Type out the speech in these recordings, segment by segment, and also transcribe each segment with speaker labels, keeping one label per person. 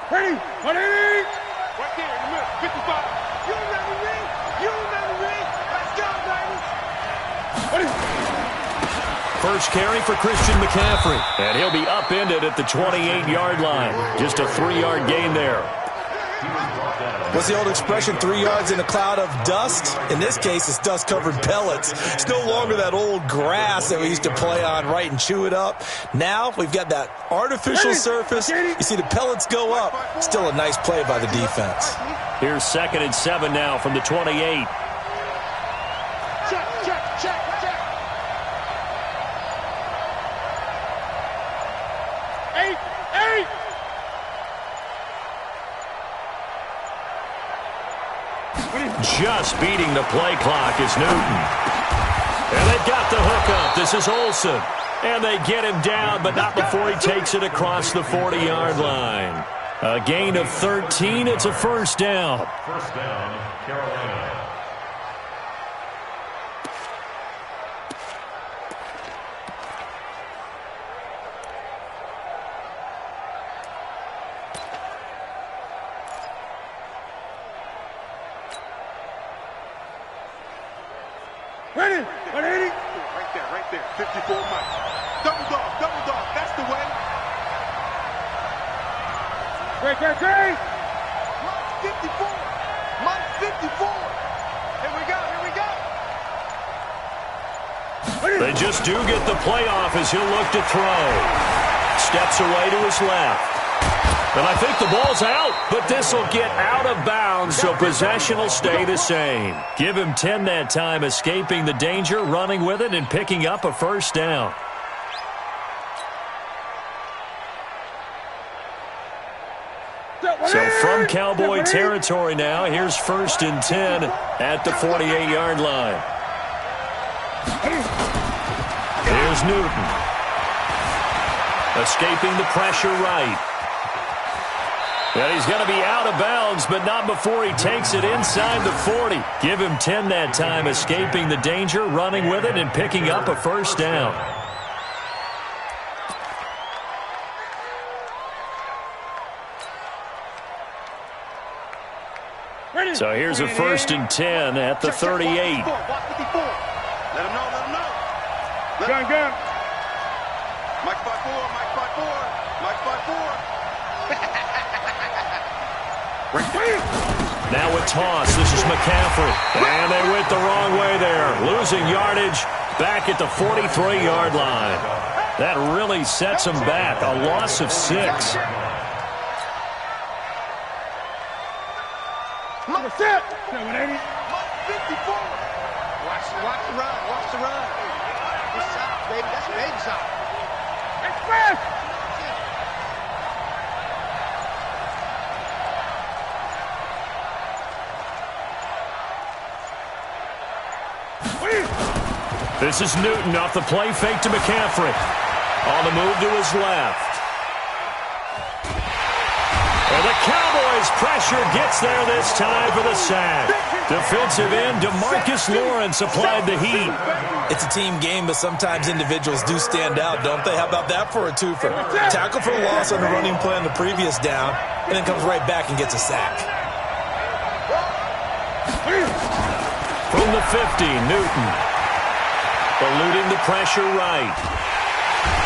Speaker 1: Ready? 180. Right there in the middle. 55. You remember me? You remember me? Let's go, baby. Ready?
Speaker 2: First carry for Christian McCaffrey. And he'll be upended at the 28-yard line. Just a 3-yard gain there.
Speaker 3: What's the old expression, 3 yards in a cloud of dust? In this case, it's dust-covered pellets. It's no longer that old grass that we used to play on, right, and chew it up. Now we've got that artificial surface. You see the pellets go up. Still a nice play by the defense.
Speaker 2: Here's 2nd and 7 now from the 28.
Speaker 1: Check, check, check, check. 8, 8.
Speaker 2: Just beating the play clock is Newton. And they've got the hook up. This is Olsen. And they get him down, but not before he takes it across the 40-yard line. A gain of 13. It's a first down.
Speaker 4: First down, Carolina.
Speaker 1: Ready? 180. Right there. 54 Mike. Double dog. That's the way. Great. Mike 54. Mike 54. Here we go.
Speaker 2: They just do get the playoff as he'll look to throw. Steps away to his left. And I think the ball's out, but this will get out of bounds, so possession will stay the same. Give him 10 that time, escaping the danger, running with it, and picking up a first down. So from Cowboy territory now, here's 1st and 10 at the 48-yard line. Here's Newton. Escaping the pressure right. And he's going to be out of bounds, but not before he takes it inside the 40. Give him 10 that time, escaping the danger, running with it, and picking up a first down. So here's a 1st and 10 at the 38.
Speaker 1: Let him know. Gun. Mike 5-4.
Speaker 2: Now with toss, this is McCaffrey. And they went the wrong way there. Losing yardage back at the 43-yard line. That really sets them back. A loss of 6.
Speaker 1: Number 6. 180. Mike 54. Watch the run. Good shot, baby. That's a baby shot. Express.
Speaker 2: This is Newton off the play fake to McCaffrey. On the move to his left. And the Cowboys' pressure gets there this time for the sack. Defensive end DeMarcus Lawrence applied the heat.
Speaker 3: It's a team game, but sometimes individuals do stand out, don't they? How about that for a twofer? Tackle for a loss on the running play on the previous down, and then comes right back and gets a sack.
Speaker 2: From the 50, Newton. Eluding the pressure right.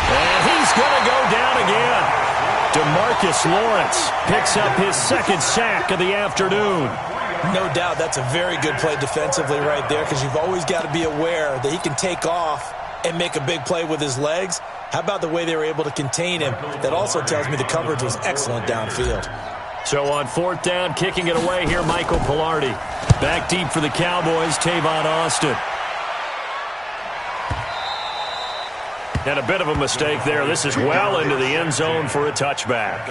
Speaker 2: And he's going to go down again. DeMarcus Lawrence picks up his 2nd sack of the afternoon.
Speaker 3: No doubt that's a very good play defensively right there, because you've always got to be aware that he can take off and make a big play with his legs. How about the way they were able to contain him? That also tells me the coverage was excellent downfield.
Speaker 2: So on 4th down, kicking it away here, Michael Pilardi. Back deep for the Cowboys, Tavon Austin. And a bit of a mistake there. This is well into the end zone for a touchback.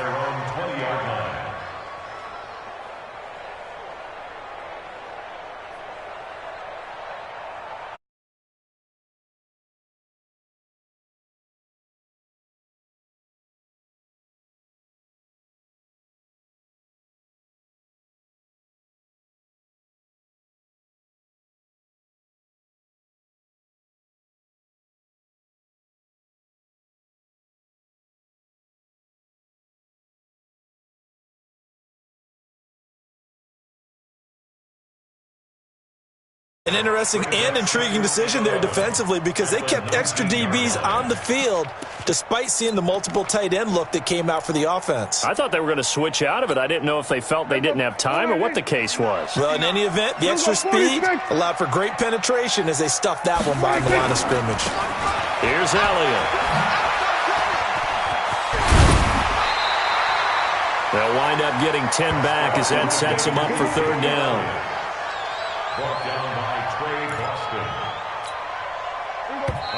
Speaker 3: An interesting and intriguing decision there defensively because they kept extra DBs on the field despite seeing the multiple tight end look that came out for the offense.
Speaker 2: I thought they were going to switch out of it. I didn't know if they felt they didn't have time or what the case was.
Speaker 3: Well, in any event, the extra speed allowed for great penetration as they stuffed that one behind the line of scrimmage.
Speaker 2: Here's Elliott. They'll wind up getting 10 back as that sets them up for third down.
Speaker 4: Brought down by Trey Boston.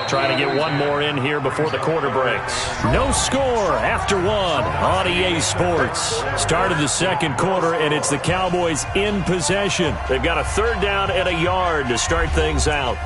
Speaker 2: Trying to get one more in here before the quarter breaks. No score after one on EA Sports. Started the second quarter, and it's the Cowboys in possession. They've got a third down and a yard to start things out.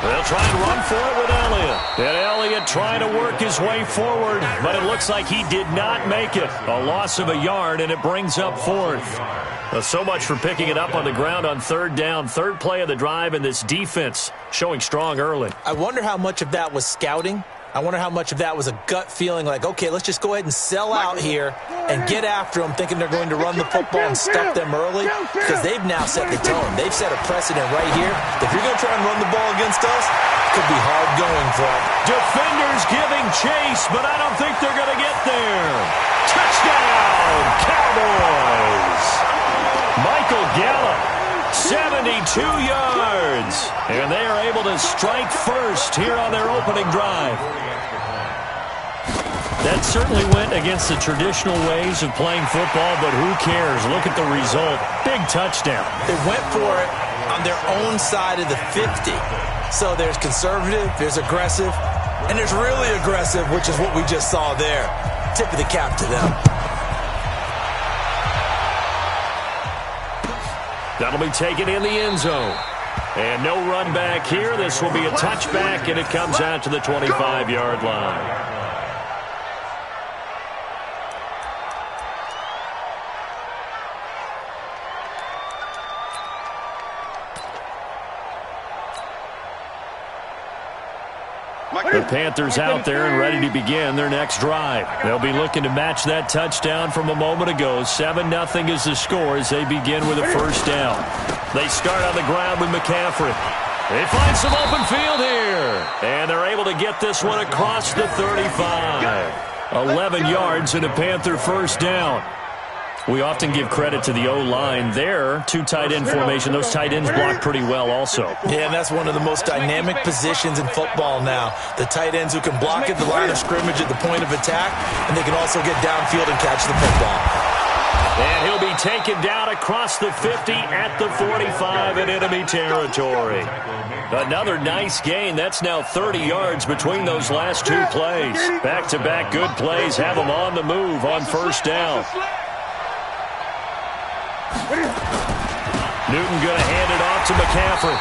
Speaker 2: They'll try and run for it with Elliott. And Elliott trying to work his way forward, but it looks like he did not make it. A loss of a yard, and it brings up fourth. So much for picking it up on the ground on third down. Third play of the drive, and this defense showing strong early.
Speaker 3: I wonder how much of that was scouting. I wonder how much of that was a gut feeling like, okay, let's just go ahead and sell out here and get after them, thinking they're going to run the football and stuff them early, because they've now set the tone. They've set a precedent right here. If you're going to try and run the ball against us, it could be hard going for them.
Speaker 2: Defenders giving chase, but I don't think they're going to get there. Touchdown, Cowboys! Michael Gallup, 72 yards, and they are able to strike first here on their opening drive. That certainly went against the traditional ways of playing football, but who cares? Look at the result. Big touchdown.
Speaker 3: They went for it on their own side of the 50. So there's conservative, there's aggressive, and there's really aggressive, which is what we just saw there. Tip of the cap to them.
Speaker 2: That'll be taken in the end zone. And no run back here. This will be a touchback, and it comes out to the 25-yard line. The Panthers out there and ready to begin their next drive. They'll be looking to match that touchdown from a moment ago. 7-0 is the score as they begin with a first down. They start on the ground with McCaffrey. They find some open field here. And they're able to get this one across the 35. 11 yards and a Panther first down. We often give credit to the O-line there. Two tight end formation. Those tight ends block pretty well also.
Speaker 3: Yeah, and that's one of the most dynamic positions in football now. The tight ends who can block at the line of scrimmage at the point of attack, and they can also get downfield and catch the football.
Speaker 2: And he'll be taken down across the 50 at the 45 in enemy territory. Another nice gain. That's now 30 yards between those last two plays. Back-to-back good plays have them on the move on first down. Newton going to hand it off to McCaffrey.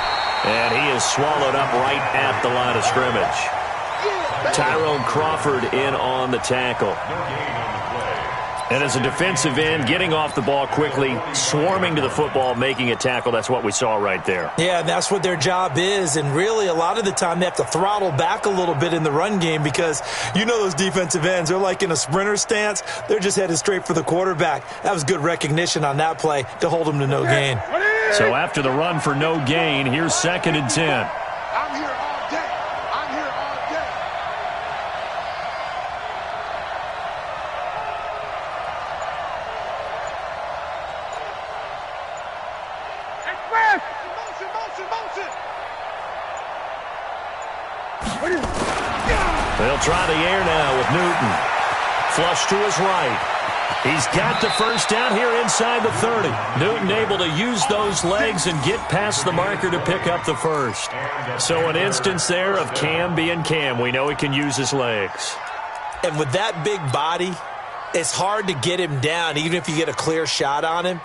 Speaker 2: And he is swallowed up right at the line of scrimmage. Tyrone Crawford in on the tackle. And as a defensive end, getting off the ball quickly, swarming to the football, making a tackle, that's what we saw right there.
Speaker 3: Yeah, and that's what their job is. And really, a lot of the time, they have to throttle back a little bit in the run game because you know those defensive ends, they're like in a sprinter stance. They're just headed straight for the quarterback. That was good recognition on that play to hold them to no gain.
Speaker 2: So after the run for no gain, here's 2nd and 10.
Speaker 1: I'm here all day. I'm here all day. Express! Motion.
Speaker 2: They'll try the air now with Newton. Flush to his right. He's got the first down here inside the 30. Newton able to use those legs and get past the marker to pick up the first. So an instance there of Cam being Cam. We know he can use his legs.
Speaker 3: And with that big body, it's hard to get him down, even if you get a clear shot on him.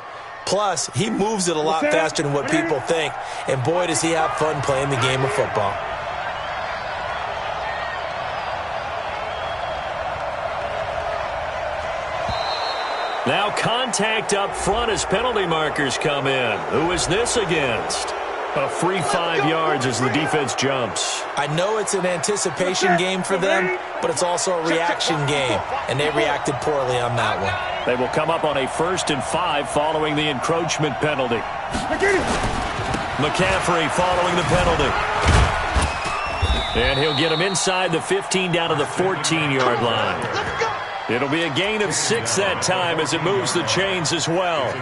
Speaker 3: Plus, he moves it a lot faster than what people think. And boy, does he have fun playing the game of football.
Speaker 2: Now contact up front as penalty markers come in. Who is this against? A free 5 yards as the defense jumps.
Speaker 3: I know it's an anticipation game for them, but it's also a reaction game, and they reacted poorly on that one.
Speaker 2: They will come up on a 1st and 5 following the encroachment penalty. McCaffrey following the penalty. And he'll get him inside the 15 down to the 14-yard line. It'll be a gain of 6 that time as it moves the chains as well.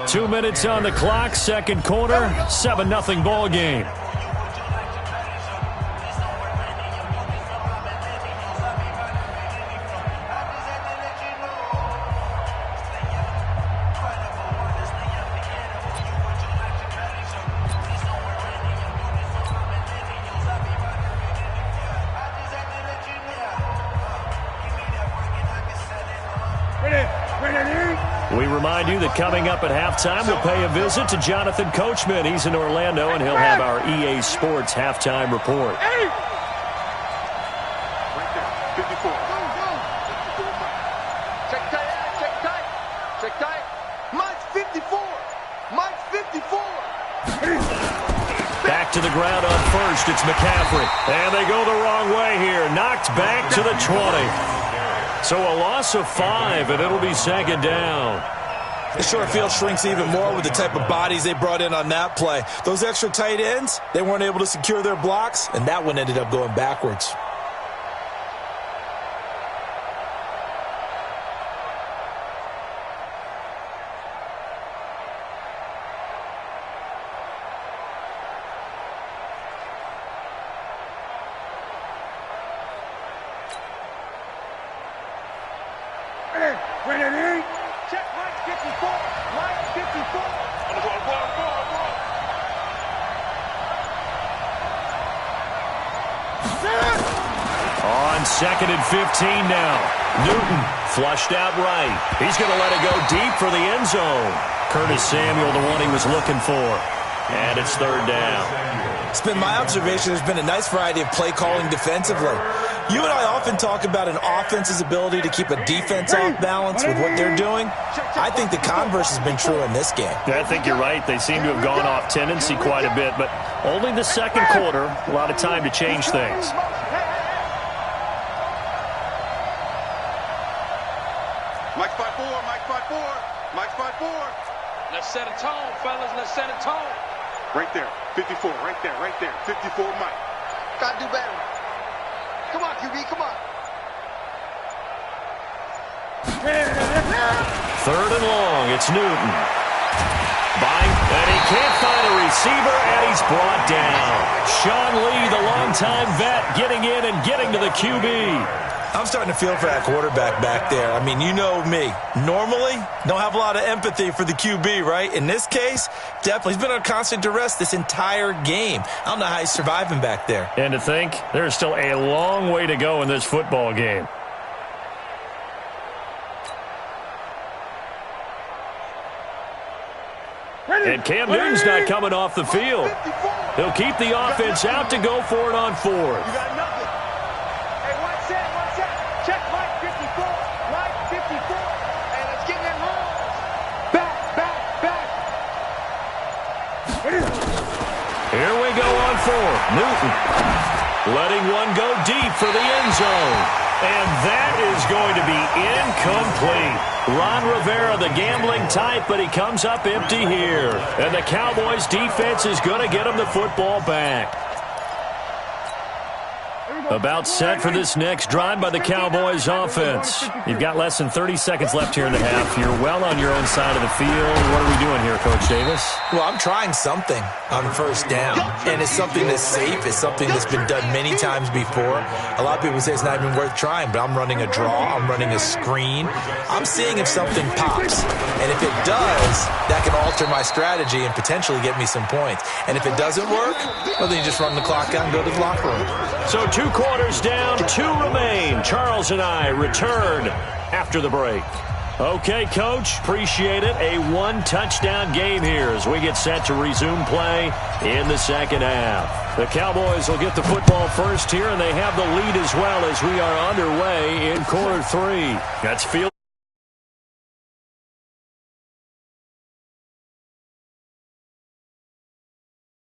Speaker 2: 2 minutes on the clock, second quarter, 7-0 ball game. We remind you that coming up at halftime, we'll pay a visit to Jonathan Coachman. He's in Orlando, and he'll have our EA Sports halftime report.
Speaker 1: Right there, 54. Check tight, check tight, check tight. Mike's 54. Mike's 54.
Speaker 2: Back to the ground on first, it's McCaffrey. And they go the wrong way here. Knocked back to the 20. So a loss of 5, and it'll be second down.
Speaker 3: The short field shrinks even more with the type of bodies they brought in on that play. Those extra tight ends, they weren't able to secure their blocks, and that one ended up going backwards.
Speaker 1: Check Mike 54. Mike 54.
Speaker 2: On 2nd and 15 now. Newton flushed out right. He's going to let it go deep for the end zone. Curtis Samuel, the one he was looking for. And it's third down.
Speaker 3: It's been my observation there's been a nice variety of play calling defensively. You and I often talk about an offense's ability to keep a defense off balance with what they're doing. I think the converse has been true in this game.
Speaker 2: Yeah, I think you're right. They seem to have gone off tendency quite a bit, but only the second quarter, a lot of time to change things.
Speaker 1: Mike 54, Mike 54, Mike 54. Let's set a tone, fellas. Let's set a tone. Right there, 54, right there, 54 Mike. Gotta do better. Come on, QB, come on.
Speaker 2: Third and long, it's Newton. And he can't find a receiver, and he's brought down. Sean Lee, the longtime vet, getting in and getting to the QB.
Speaker 3: I'm starting to feel for that quarterback back there. I mean, you know me. Normally, don't have a lot of empathy for the QB, right? In this case, definitely. He's been on constant duress this entire game. I don't know how he's surviving back there.
Speaker 2: And to think, there's still a long way to go in this football game. And Cam Newton's not coming off the field. He'll keep the offense out to go for it on fourth.
Speaker 1: You got nothing. Hey, watch that, watch that. Check Mike 54, Mike 54. Hey, let's get that roll. Back.
Speaker 2: Here we go on fourth. Newton letting one go deep for the end zone. And that is going to be incomplete. Ron Rivera, the gambling type, but he comes up empty here. And the Cowboys defense is going to get him the football back. About set for this next drive by the Cowboys offense. You've got less than 30 seconds left here in the half. You're well on your own side of the field. What are we doing here, Coach Davis?
Speaker 3: Well, I'm trying something on first down. And it's something that's safe. It's something that's been done many times before. A lot of people say it's not even worth trying, but I'm running a draw. I'm running a screen. I'm seeing if something pops. And if it does, that can alter my strategy and potentially get me some points. And if it doesn't work, well, then you just run the clock out and go to the locker room.
Speaker 2: So 2 quarters down, 2 remain. Charles and I return after the break. Okay, Coach, appreciate it. A one-touchdown game here as we get set to resume play in the second half. The Cowboys will get the football first here, and they have the lead as well as we are underway in quarter 3. That's field.